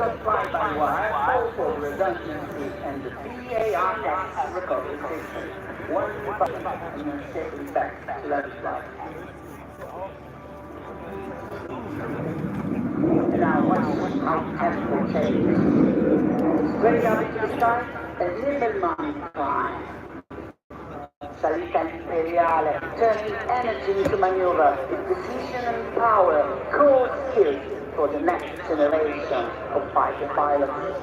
of fly-by-wire, also redundancy, and the PARX recovery system. One button and you're safely back to level flight. Now watch how tempo changes. Straight up into the sky, a Nimmelmann climb. Salita imperiale, turning energy into maneuver, with precision and power, core skills for the next generation of fighter pilots.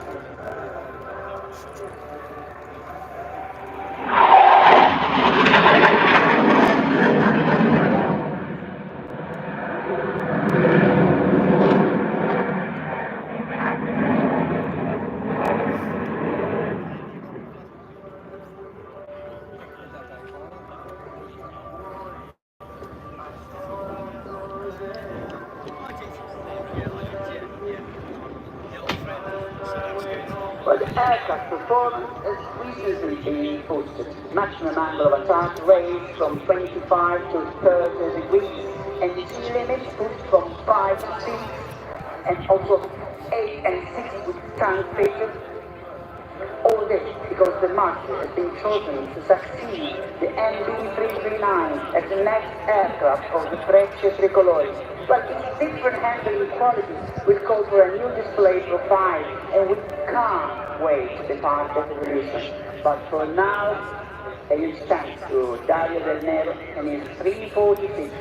Well, the aircraft performance has recently been boosted. Maximum angle of attack raised from 25 to 30 degrees, and the G limit pushed from 5 to 6, and also 8 and 6 with tank features. All this because the master has been chosen to succeed the MB339 as the next aircraft of the Frecce Tricolori. But its different handling qualities will call for a new display profile, and we can't wait to be part of the revolution. But for now, a huge thanks to Dario Del Nero and his 346,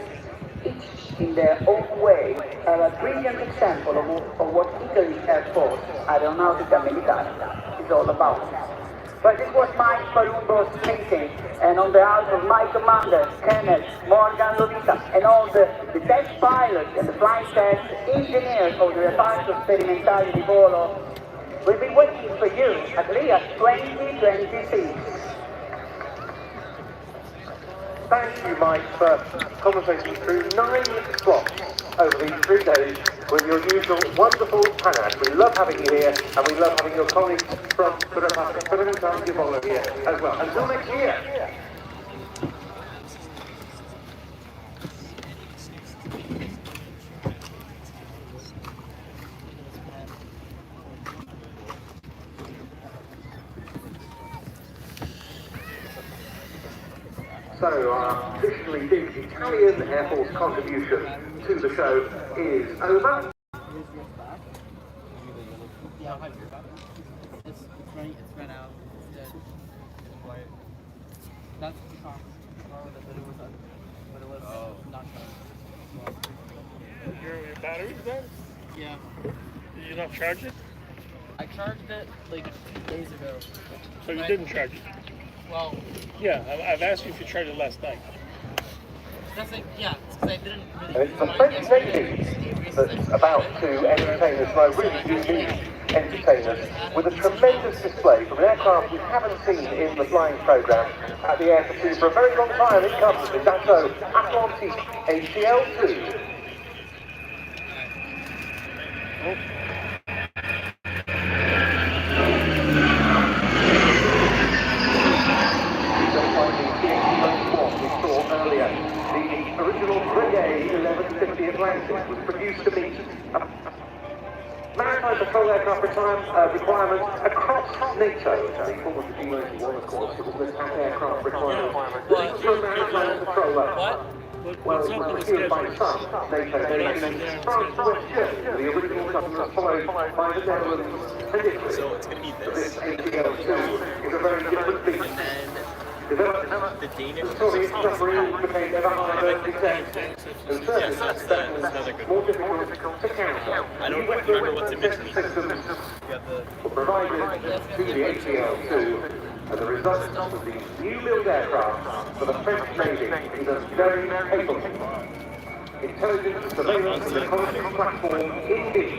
each in their own way are a brilliant example of what Italy's Air Force, Aeronautica Militare, is all about. But this was my Palumbo speaking, and on behalf of my commander, Kenneth, Morgan Lovita, and all the test pilots and the flight test engineers of the Reparto Sperimentale di Volo, we'll be waiting for you at Riat 2026. Thank you, Mike, for conversating through 9 slots over these 3 days with your usual wonderful panel. We love having you here, and we love having your colleagues from the Reparto Sperimentale di Volo here as well. Until next year. So our traditionally big Italian Air Force contribution to the show is over. It's run out. It's dead. That's the car. But it was not charged. Your battery's dead? Yeah. Did you not charge it? I charged it like 2 days ago. So you didn't charge it? Well, Yeah, I've asked you if you charged it last night. that's like, yeah, it's because I didn't And really it's the French Navy that's about to entertain us, well, really unique entertainers, with a tremendous display from an aircraft we haven't seen in the flying programme at the Air Force for a very long time. It comes, the Dassault Atlantique ACL2. The original Brigade 1150 Atlantic was produced to meet maritime patrol aircraft requirements across NATO. Before the G91, of course, it was the attack aircraft requirement for a maritime patroller. Well, it was procured by some NATO nations. France and West Germany, the original customers followed by the Netherlands and Italy. So this ATL2 is a very different beast. Developed the Soviet submarines became ever harder to detect, and service was more difficult to counter. I don't remember what dimension systems were provided to the ATL2, and the result of these new build aircraft for the French Navy is a very capable intelligence, surveillance, and reconnaissance platform indeed.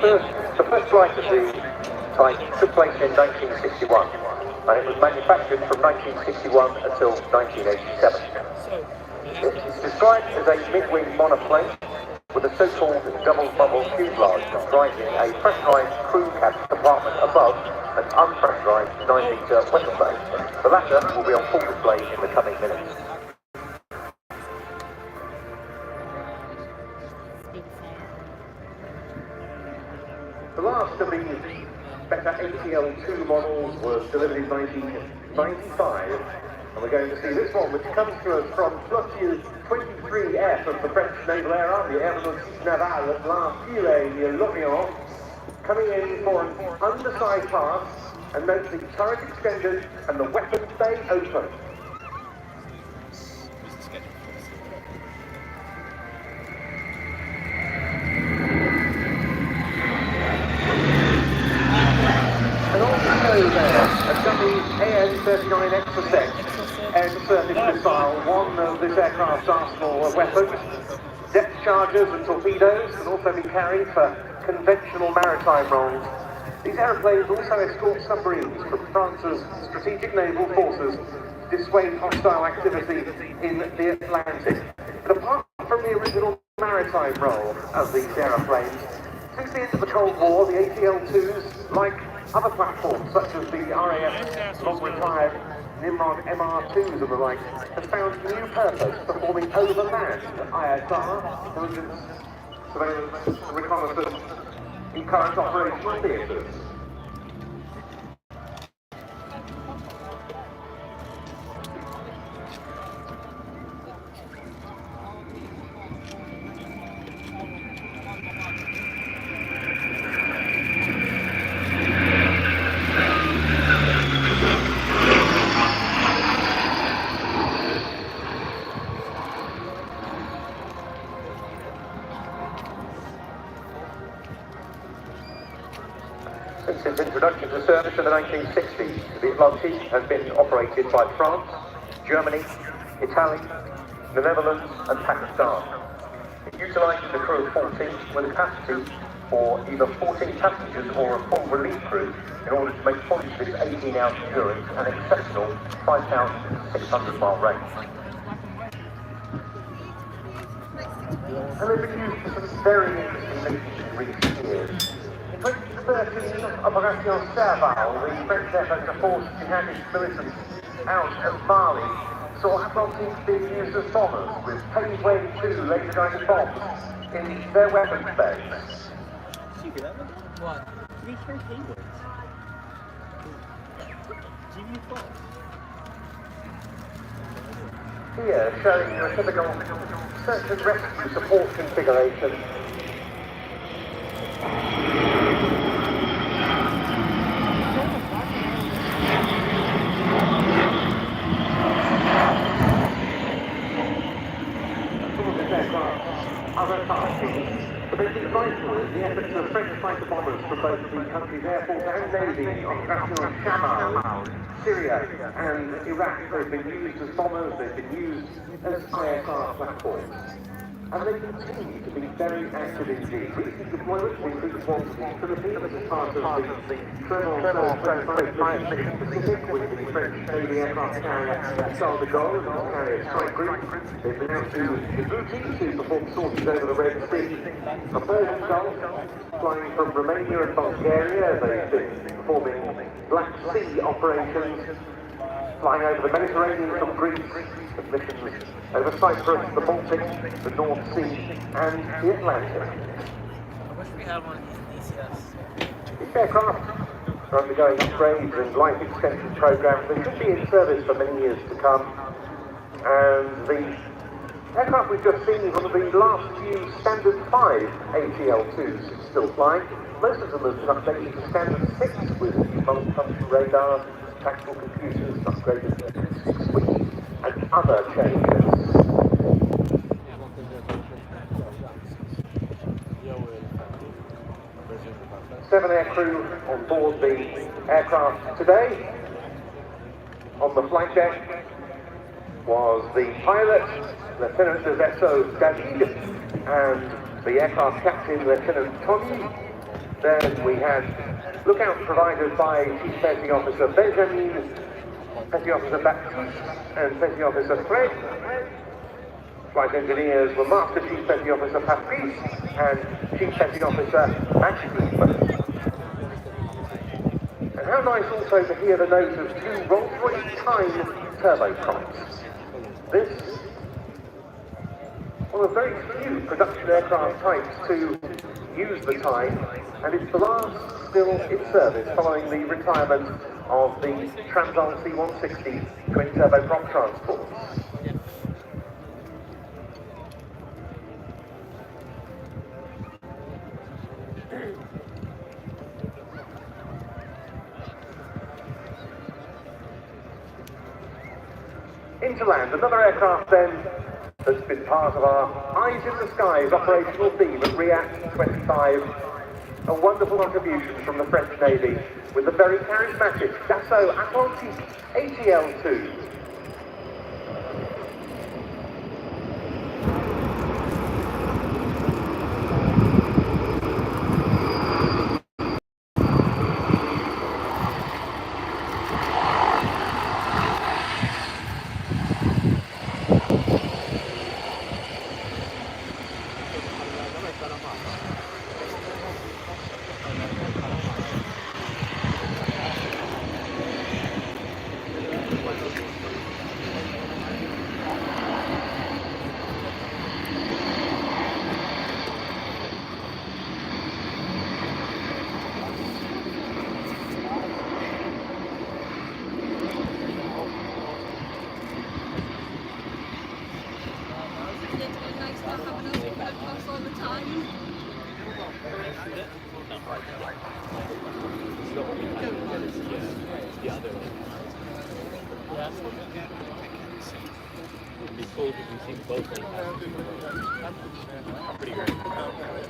The first flight of the type took place in 1961, and it was manufactured from 1961 until 1987. It's described as a mid-wing monoplane with a so-called double bubble fuselage comprising a pressurized crew cabin compartment above an unpressurized 9-meter weapon bay. The latter will be on full display in the coming minutes. The last of these better ATL2 models was delivered in 1995, and we're going to see this one, which comes to us from Flottille 23F of the French Naval Air Army, Aéronautique Navale at L'Artillerie near Lorient, coming in for an underside pass, and note the turret extended and the weapons bay open. And also there, a dummy AN-39 Exocet air-to-surface missile, one of this aircraft's arsenal of weapons. Depth charges and torpedoes can also be carried for conventional maritime roles. These aeroplanes also escort submarines from France's strategic naval forces to dissuade hostile activity in the Atlantic. But apart from the original maritime role of these aeroplanes, since the end of the Cold War, the ATL-2s, like other platforms such as the RAF's long-retired Nimrod MR2s and the like, have found new purpose, performing overland ISR, intelligence, surveillance, and reconnaissance in current operational theatres. Since its introduction to service in the 1960s, the Atlantique has been operated by France, Germany, Italy, the Netherlands and Pakistan. It utilises a crew of 14 with a capacity for either 14 passengers or a full relief crew in order to make full use of its 18-hour endurance and exceptional 5,600-mile range. And they've been used for some very interesting missions in recent years. In 2013, Operation Serval, the French effort to force jihadist militants out of Mali, saw Atlantiques being used as bombers, with Page Wave 2 laser-guided bombs in their weapons bays. What? Here, showing you a typical search and rescue support configuration. Other tasks, but they've been vital in the efforts of French fighter bombers from both the country's Air Force and Navy on Operation Shamal, Syria and Iraq. They've been used as bombers, they've been used as ISR platforms. And they continue to be very active indeed. Recent deployments include one to the Philippines as part of the Tremor 25 mission Pacific with the French Navy aircraft carrier Charles de Gaulle and the carrier strike group. They've been out to Djibouti to perform sorties over the Red Sea. A Persian Gulf, flying from Romania and Bulgaria. They've been performing Black Sea operations, flying over the Mediterranean from Greece, with missions over Cyprus, the Baltic, the North Sea, and the Atlantic. I wish we had one of these DCS. These aircraft are undergoing upgrades and life extension programs. They should be in service for many years to come. And the aircraft we've just seen is one of the last few Standard 5 ATL-2s still flying. Most of them have been updated to Standard 6 with multi-function radar, tactical computers, upgraded suite, and other changes. 7 aircrew on board the aircraft today. On the flight deck was the pilot, Lieutenant Devesso David, and the aircraft captain, Lieutenant Tony. Then we had lookouts provided by Chief Petty Officer Benjamin, Petty Officer Baptiste, and Petty Officer Fred. Flight engineers were Master Chief Petty Officer Patrice and Chief Petty Officer Magic. And how nice also to hear the note of two Rolls-Royce Tyne turboprops. This, one of very few production aircraft types to use the Tyne, and it's the last still in service following the retirement of the Transall C-160 twin turboprop transports. Into land, another aircraft then that's been part of our Eyes in the Skies operational theme at Riat 25. A wonderful contribution from the French Navy with the very charismatic Dassault Atlantique ATL-2. It'd be cool if you can see both. Pretty great.